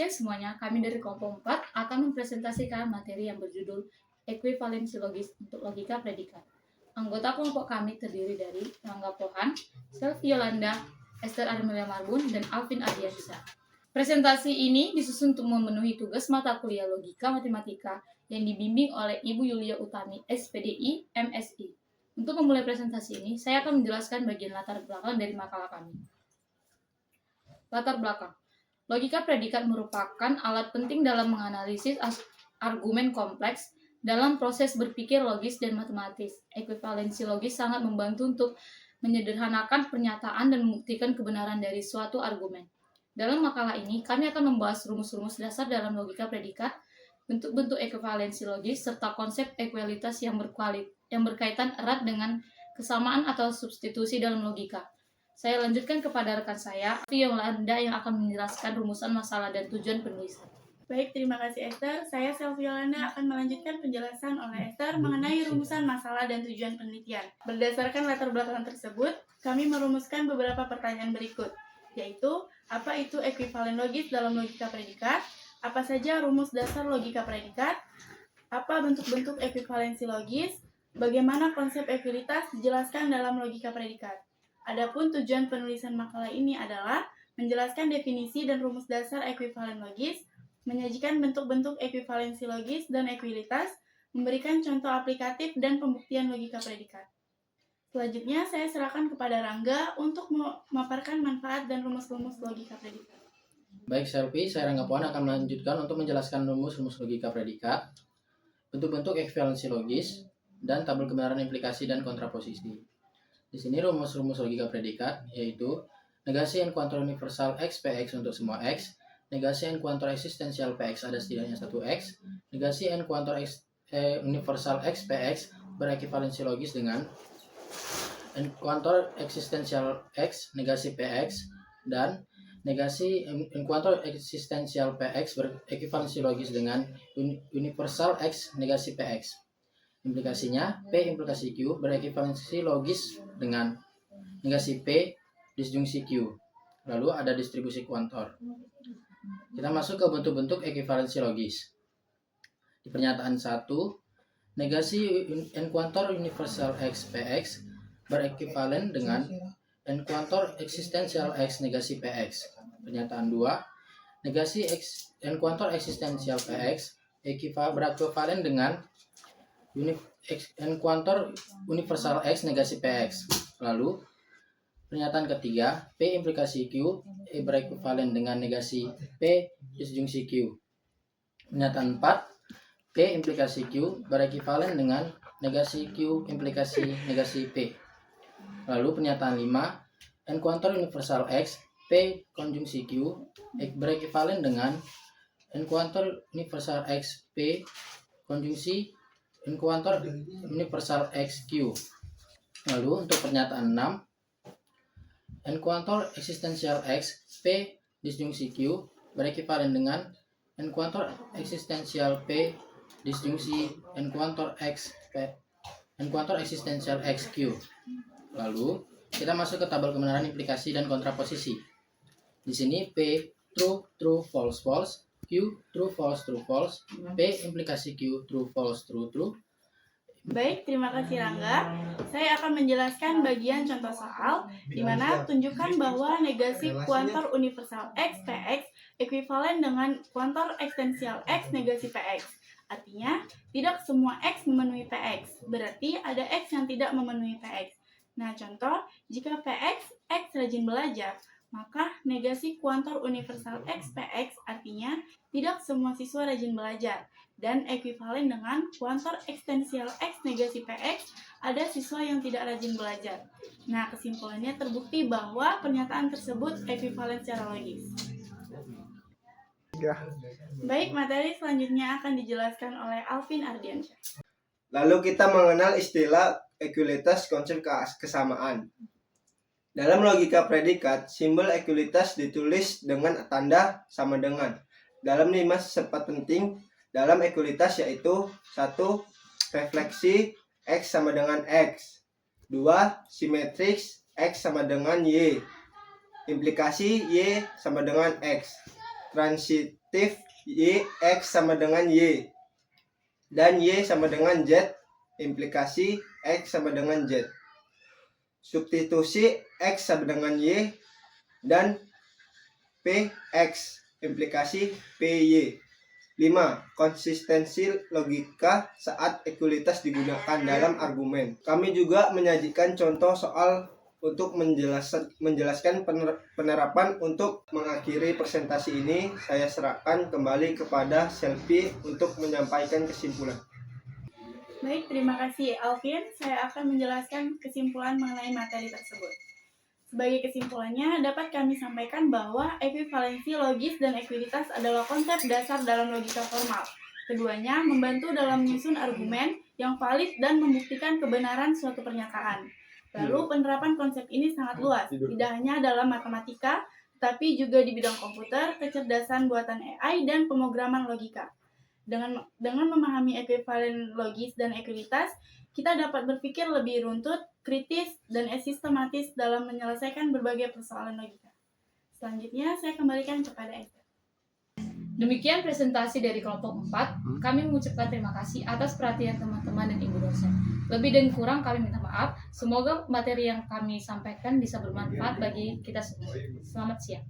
siang semuanya, kami dari kelompok 4 akan mempresentasikan materi yang berjudul Ekuivalensi Logis untuk Logika Predikat. Anggota kelompok kami terdiri dari Rangga Pohan, Selvi Yolanda, Esther Armelia Marbun, dan Alvin Ardiansyah. Presentasi ini disusun untuk memenuhi tugas mata kuliah Logika Matematika yang dibimbing oleh Ibu Yulia Utami, SPDI, MSI. Untuk memulai presentasi ini, saya akan menjelaskan bagian latar belakang dari makalah kami. Latar belakang. Logika predikat merupakan alat penting dalam menganalisis argumen kompleks dalam proses berpikir logis dan matematis. Ekuivalensi logis sangat membantu untuk menyederhanakan pernyataan dan membuktikan kebenaran dari suatu argumen. Dalam makalah ini, kami akan membahas rumus-rumus dasar dalam logika predikat, bentuk-bentuk ekuivalensi logis, serta konsep ekualitas yang berkaitan erat dengan kesamaan atau substitusi dalam logika. Saya lanjutkan kepada rekan saya, Yolanda, yang akan menjelaskan rumusan masalah dan tujuan penulisan. Baik, terima kasih Esther. Saya Selvi Yolanda akan melanjutkan penjelasan oleh Esther mengenai rumusan masalah dan tujuan penelitian. Berdasarkan latar belakang tersebut, kami merumuskan beberapa pertanyaan berikut, yaitu apa itu ekuivalen logis dalam logika predikat, apa saja rumus dasar logika predikat, apa bentuk-bentuk ekuivalensi logis, bagaimana konsep ekualitas dijelaskan dalam logika predikat. Adapun tujuan penulisan makalah ini adalah menjelaskan definisi dan rumus dasar ekuivalen logis, menyajikan bentuk-bentuk ekuivalensi logis dan ekualitas, memberikan contoh aplikatif dan pembuktian logika predikat. Selanjutnya, saya serahkan kepada Rangga untuk memaparkan manfaat dan rumus-rumus logika predikat. Baik, Selvi, saya Rangga Pohan akan melanjutkan untuk menjelaskan rumus-rumus logika predikat, bentuk-bentuk ekuivalensi logis, dan tabel kebenaran implikasi dan kontraposisi. Di sini rumus-rumus logika predikat yaitu negasi n kuantor universal x px untuk semua x, negasi n kuantor eksistensial px ada setidaknya satu x, negasi n kuantor universal x px berekivalensi logis dengan n kuantor eksistensial x negasi px, dan negasi n kuantor eksistensial px berekivalensi logis dengan universal x negasi px. Implikasinya, P implikasi Q berekivalensi logis dengan negasi P disjungsi Q. Lalu ada distribusi kuantor. Kita masuk ke bentuk-bentuk ekuivalensi logis. Di pernyataan 1, negasi n kuantor universal x px berekivalen dengan n kuantor eksistensial x negasi px. Pernyataan 2, negasi n kuantor eksistensial px berekivalen dengan n kuantor universal x negasi px. Lalu pernyataan ketiga, P implikasi Q berekivalen dengan negasi P disjungsi Q. Pernyataan 4, P implikasi Q berekivalen dengan negasi Q implikasi negasi P. Lalu pernyataan 5, n kuantor universal x P konjungsi Q berekivalen dengan n kuantor universal x P konjungsi n kuantor universal x Q. Lalu untuk pernyataan 6, n kuantor eksistensial x P disjungsi Q berekivalen dengan n kuantor eksistensial P disjungsi n kuantor x P n kuantor eksistensial x Q. Lalu kita masuk ke tabel kebenaran implikasi dan kontraposisi. Di sini P true true false false, Q true false true false, P implikasi Q true false true true. Baik, terima kasih Rangga. Saya akan menjelaskan bagian contoh soal di mana tunjukkan bahwa negasi kuantor universal x px ekuivalen dengan kuantor ekstensial x negasi px. Artinya, tidak semua x memenuhi px, berarti ada x yang tidak memenuhi px. Nah, contoh, jika px, x rajin belajar, maka negasi kuantor universal x px artinya tidak semua siswa rajin belajar, dan ekuivalen dengan kuantor ekstensial x negasi px ada siswa yang tidak rajin belajar. Nah, kesimpulannya terbukti bahwa pernyataan tersebut ekuivalen secara logis. Baik, materi selanjutnya akan dijelaskan oleh Alvin Ardiansyah. Lalu kita mengenal istilah ekualitas konsep kesamaan. Dalam logika predikat, simbol ekualitas ditulis dengan tanda sama dengan. Dalam 5 sifat penting dalam ekualitas yaitu 1. Refleksi X sama dengan X. 2. Simetris X sama dengan Y. Implikasi Y sama dengan X. transitif Y, X sama dengan Y, dan Y sama dengan Z, implikasi X sama dengan Z. Substitusi X sama dengan Y, dan PX, implikasi PY. 5. Konsistensi logika saat ekualitas digunakan dalam argumen. Kami juga menyajikan contoh soal untuk menjelaskan penerapan. Untuk mengakhiri presentasi ini, saya serahkan kembali kepada Selvi untuk menyampaikan kesimpulan. Baik, terima kasih Alvin. Saya akan menjelaskan kesimpulan mengenai materi tersebut. Sebagai kesimpulannya, dapat kami sampaikan bahwa ekuivalensi logis dan ekuiditas adalah konsep dasar dalam logika formal. Keduanya membantu dalam menyusun argumen yang valid dan membuktikan kebenaran suatu pernyataan. Lalu, penerapan konsep ini sangat luas, tidak hanya dalam matematika, tetapi juga di bidang komputer, kecerdasan buatan AI, dan pemrograman logika. Dengan memahami ekuivalen logis dan ekuiditas, kita dapat berpikir lebih runtut, kritis, dan sistematis dalam menyelesaikan berbagai persoalan logika. Selanjutnya, saya kembalikan kepada Esther. Demikian presentasi dari kelompok 4. Kami mengucapkan terima kasih atas perhatian teman-teman dan ibu dosen. Lebih dan kurang kami minta maaf. Semoga materi yang kami sampaikan bisa bermanfaat bagi kita semua. Selamat siang.